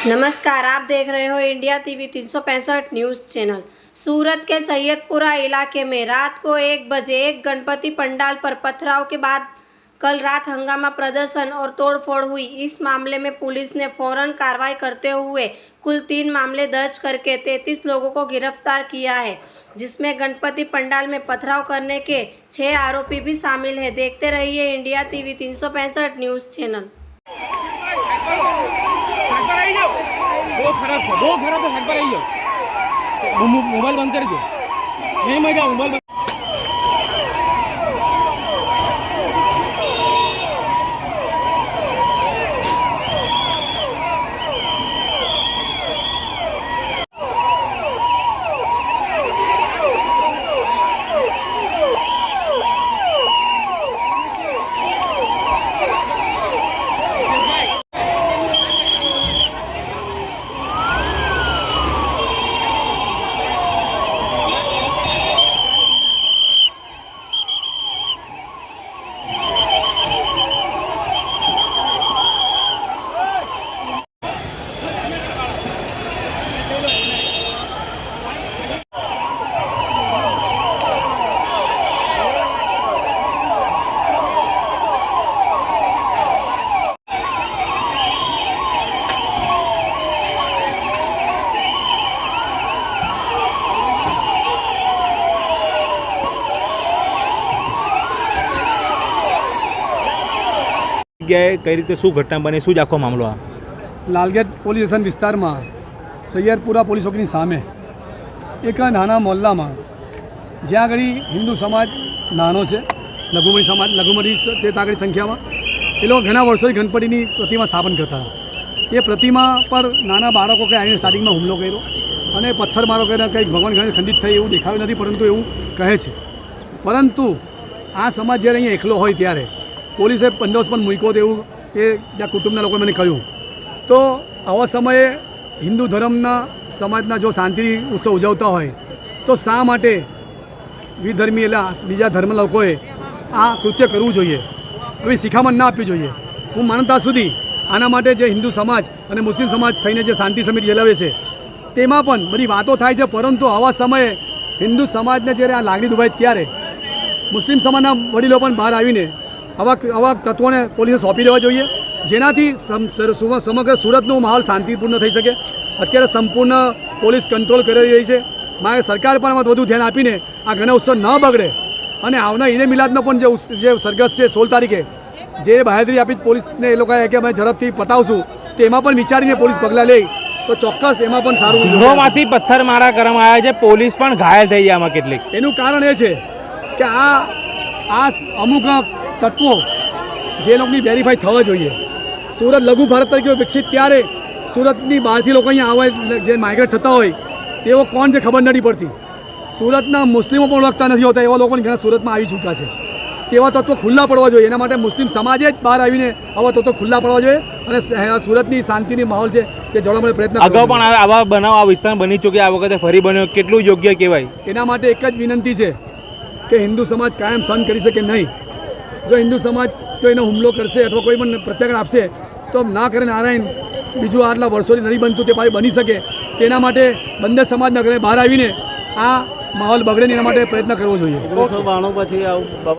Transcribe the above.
नमस्कार, आप देख रहे हो इंडिया टीवी 365 न्यूज़ चैनल। सूरत के सैयदपुरा इलाके में रात को 1 बजे एक गणपति पंडाल पर पथराव के बाद कल रात हंगामा प्रदर्शन और तोड़फोड़ हुई। इस मामले में पुलिस ने फौरन कार्रवाई करते हुए कुल 3 मामले दर्ज करके 33 लोगों को गिरफ्तार किया है, जिसमें गणपति पंडाल में पथराव करने के 6 आरोपी भी शामिल है। देखते रहिए इंडिया टीवी 365 न्यूज़ चैनल। वो खराब है साइड पर रहिए। मोबाइल बंद कर दो, नहीं मजा मोबाइल बंद। કઈ રીતે શું ઘટના બની, શું જ આખો મામલો? આ લાલગેટ પોલીસ સ્ટેશન વિસ્તારમાં સૈયદપુરા પોલીસ ચોકીની સામે એક નાના મોહલ્લામાં જ્યાં આગળ હિન્દુ સમાજ નાનો છે, લઘુમતી છે ત્યાં આગળ સંખ્યામાં એ લોકો ઘણા વર્ષોથી ગણપતિની પ્રતિમા સ્થાપન કરતા હતા। એ પ્રતિમા પર નાના બાળકો કંઈ આવીને સ્ટાર્ટિંગમાં હુમલો કર્યો અને પથ્થરમારો કરીને કંઈક ભગવાન ઘણી ખંડિત થઈ એવું દેખાયું નથી, પરંતુ એવું કહે છે। પરંતુ આ સમાજ જ્યારે અહીંયા એકલો હોય ત્યારે પોલીસે બંદોબસ્ત પણ મૂક્યો તેવું એ ત્યાં કુટુંબના લોકોએ મને કહ્યું। તો આવા સમયે હિન્દુ ધર્મના સમાજના જો શાંતિ ઉત્સવ ઉજવતા હોય તો શા માટે વિધર્મી એટલે બીજા ધર્મના લોકોએ આ કૃત્ય કરવું જોઈએ, કોઈ શિખામણ ના આપવી જોઈએ। હું માનતા સુધી આના માટે જે હિન્દુ સમાજ અને મુસ્લિમ સમાજ થઈને જે શાંતિ સમિતિ ચલાવે છે તેમાં પણ બધી વાતો થાય છે, પરંતુ આવા સમયે હિન્દુ સમાજને જ્યારે આ લાગણી દુભાય ત્યારે મુસ્લિમ સમાજના વડીલો પણ બહાર આવીને આવા તત્વોને પોલીસે સોંપી દેવા જોઈએ, જેનાથી સમગ્ર સુરતનો માહોલ શાંતિપૂર્ણ થઈ શકે। અત્યારે સંપૂર્ણ પોલીસ કંટ્રોલ કરી રહી છે। મારે સરકાર પણ આમાં વધુ ધ્યાન આપીને આ ગણેશોત્સવ ન બગડે અને આવનાર ઈદે મિલાદનો પણ જે સરઘસ છે 16 તારીખે જે બાહેધરી આપી પોલીસને એ લોકોએ કે અમે ઝડપથી પતાવશું, તેમાં પણ વિચારીને પોલીસ પગલાં લે તો ચોક્કસ એમાં પણ સારું। ઘરોમાંથી પથ્થરમારા કરવામાં આવ્યા છે, પોલીસ પણ ઘાયલ થઈ ગયા આમાં કેટલીક। એનું કારણ એ છે કે આ અમુક તત્વો જે લોકોની વેરીફાઈ થવા જોઈએ। સુરત લઘુ ભારત તરીકે વિકસિત ત્યારે સુરતની બહારથી લોકો અહીંયા આવે, જે માઇગ્રેટ થતા હોય તેઓ કોણ છે ખબર નથી પડતી। સુરતના મુસ્લિમો પણ ઓળખતા નથી હોતા, એવા લોકોને ઘણા સુરતમાં આવી ચૂક્યા છે। તેવા તત્વો ખુલ્લા પડવા જોઈએ, એના માટે મુસ્લિમ સમાજે જ બહાર આવીને આવા તત્વો ખુલ્લા પડવા જોઈએ અને સુરતની શાંતિની માહોલ છે તે જળવવાનો પ્રયત્ન। અગાઉ પણ આવા બનાવ આ વિસ્તારમાં બની ચૂક્યા, આ વખતે ફરી બન્યો, કેટલું યોગ્ય કહેવાય? એના માટે એક જ વિનંતી છે કે હિન્દુ સમાજ કાયમ સહન કરી શકે નહીં। જો હિન્દુ સમાજ જો એનો હુમલો કરશે અથવા કોઈ પણ પ્રત્યાઘાત આપશે તો ના કરે નારાયણ બીજું આટલા વર્ષોથી નથી બનતું તે પાછું બની શકે, તેના માટે બંને સમાજના ઘરે બહાર આવીને આ માહોલ બગડે ને એના માટે પ્રયત્ન કરવો જોઈએ।